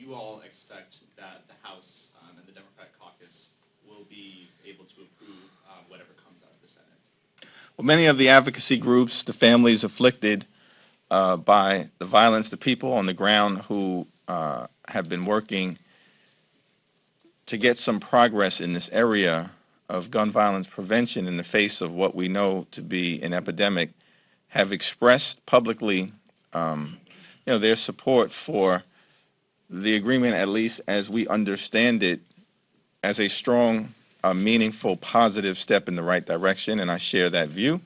you all expect that the House and the Democratic Caucus will be able to approve whatever comes out of the Senate? Well, many of the advocacy groups, the families afflicted by the violence, the people on the ground who have been working to get some progress in this area of gun violence prevention in the face of what we know to be an epidemic, have expressed publicly, their support for the agreement, at least as we understand it, as a strong, meaningful, positive step in the right direction, and I share that view.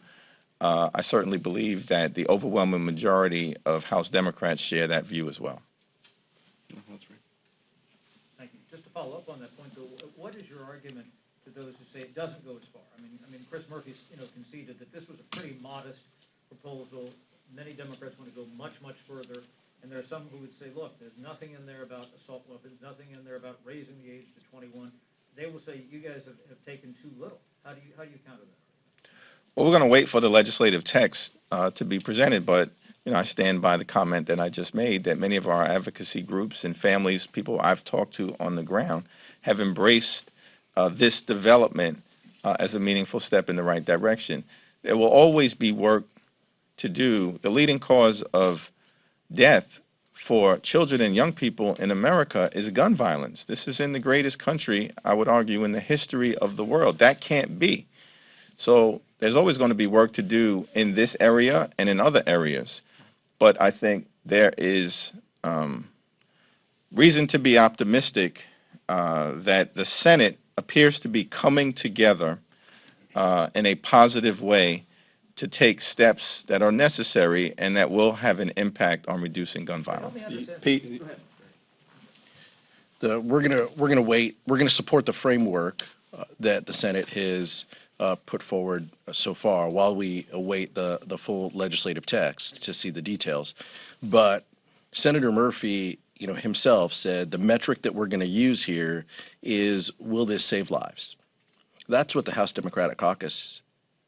I certainly believe that the overwhelming majority of House Democrats share that view as well. That's right. Thank you. Just to follow up on that point, though, what is your argument to those who say it doesn't go as far? I mean, Chris Murphy's conceded that this was a pretty modest proposal. Many Democrats want to go much, much further, and there are some who would say, look, there's nothing in there about assault weapons, nothing in there about raising the age to 21. They will say you guys have taken too little. How do you counter that? Well, we're going to wait for the legislative text to be presented, but I stand by the comment that I just made that many of our advocacy groups and families, people I've talked to on the ground, have embraced this development as a meaningful step in the right direction. There will always be work to do. The leading cause of death for children and young people in America is gun violence. This is in the greatest country, I would argue, in the history of the world. That can't be. So there's always going to be work to do in this area and in other areas. But I think there is reason to be optimistic that the Senate appears to be coming together in a positive way to take steps that are necessary and that will have an impact on reducing gun violence. Pete, we're gonna wait. We're gonna support the framework that the Senate has put forward so far while we await the full legislative text to see the details. But Senator Murphy, himself said the metric that we're going to use here is, will this save lives? That's what the House Democratic Caucus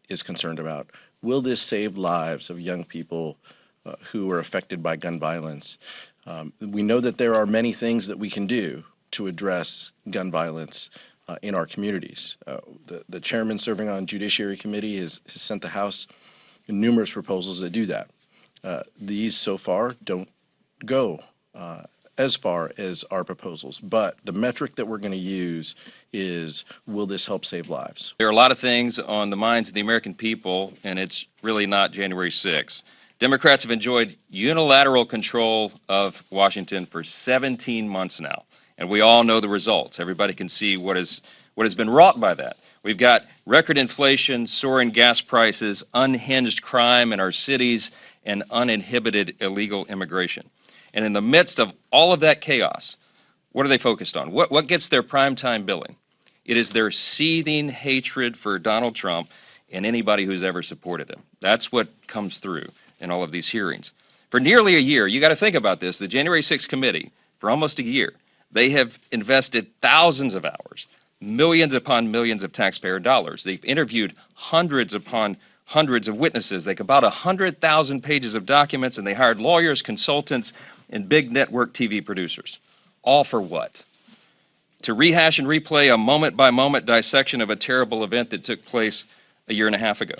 is concerned about. Will this save lives of young people who are affected by gun violence? We know that there are many things that we can do to address gun violence in our communities. The chairman serving on Judiciary Committee has sent the House numerous proposals that do that. These so far don't go as far as our proposals, but the metric that we're going to use is, will this help save lives? There are a lot of things on the minds of the American people, and it's really not January 6th. Democrats have enjoyed unilateral control of Washington for 17 months now, and we all know the results. Everybody can see what has been wrought by that. We've got record inflation, soaring gas prices, unhinged crime in our cities, and uninhibited illegal immigration. And in the midst of all of that chaos, what are they focused on? What gets their primetime billing? It is their seething hatred for Donald Trump and anybody who's ever supported him. That's what comes through in all of these hearings. For nearly a year, you got to think about this, the January 6th committee, for almost a year, they have invested thousands of hours, millions upon millions of taxpayer dollars. They've interviewed hundreds upon hundreds of witnesses. They about 100,000 pages of documents, and they hired lawyers, consultants, and big network TV producers. All for what? To rehash and replay a moment-by-moment dissection of a terrible event that took place a year and a half ago.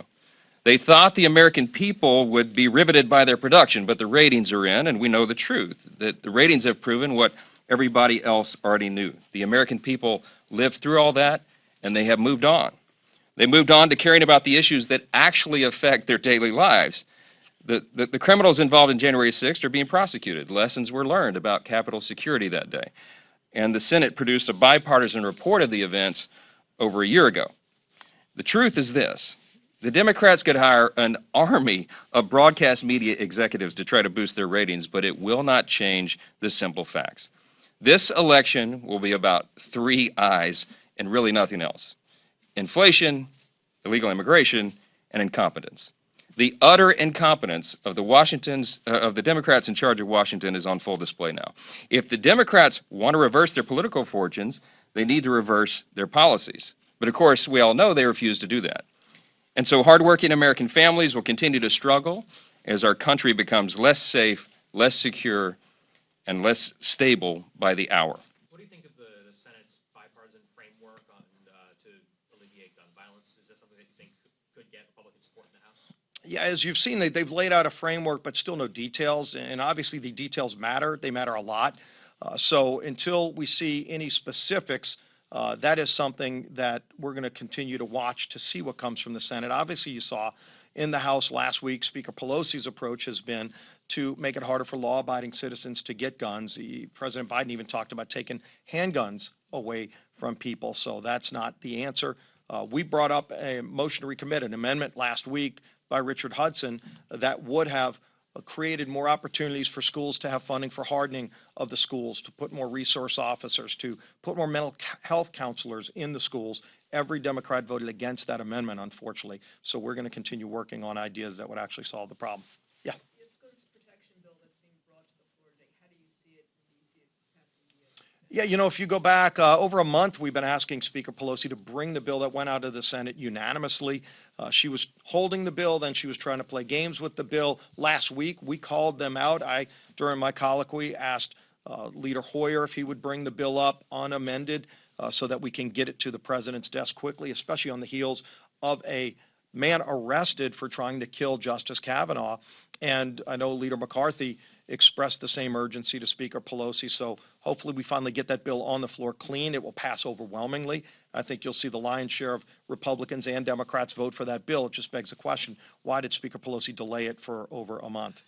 They thought the American people would be riveted by their production, but the ratings are in, and we know the truth, that the ratings have proven what everybody else already knew. The American people lived through all that, and they have moved on. They moved on to caring about the issues that actually affect their daily lives. The criminals involved in January 6th are being prosecuted. Lessons were learned about Capitol security that day. And the Senate produced a bipartisan report of the events over a year ago. The truth is this. The Democrats could hire an army of broadcast media executives to try to boost their ratings, but it will not change the simple facts. This election will be about three I's and really nothing else. Inflation, illegal immigration, and incompetence. The utter incompetence of the Democrats in charge of Washington is on full display now. If the Democrats want to reverse their political fortunes, they need to reverse their policies. But of course, we all know they refuse to do that. And so hardworking American families will continue to struggle as our country becomes less safe, less secure, and less stable by the hour. What do you think of the Senate's bipartisan framework on to alleviate gun violence? Is that something that you think could get Republican support in the House? Yeah, as you've seen, they've laid out a framework, but still no details. And obviously, the details matter. They matter a lot. So until we see any specifics, that is something that we're going to continue to watch to see what comes from the Senate. Obviously, you saw in the House last week, Speaker Pelosi's approach has been to make it harder for law-abiding citizens to get guns. President Biden even talked about taking handguns away from people. So that's not the answer. We brought up a motion to recommit an amendment last week by Richard Hudson that would have created more opportunities for schools to have funding for hardening of the schools, to put more resource officers, to put more mental health counselors in the schools. Every Democrat voted against that amendment, unfortunately. So we're going to continue working on ideas that would actually solve the problem. Yeah. Your schools protection bill that's being brought to the floor today, how do you see it? Do you see it passing the Senate? Yeah, you know, if you go back over a month, we've been asking Speaker Pelosi to bring the bill that went out of the Senate unanimously. She was holding the bill, then she was trying to play games with the bill. Last week, we called them out. During my colloquy, asked Leader Hoyer if he would bring the bill up unamended so that we can get it to the president's desk quickly, especially on the heels of a man arrested for trying to kill Justice Kavanaugh. And I know Leader McCarthy expressed the same urgency to Speaker Pelosi. So hopefully we finally get that bill on the floor clean. It will pass overwhelmingly. I think you'll see the lion's share of Republicans and Democrats vote for that bill. It just begs the question, why did Speaker Pelosi delay it for over a month?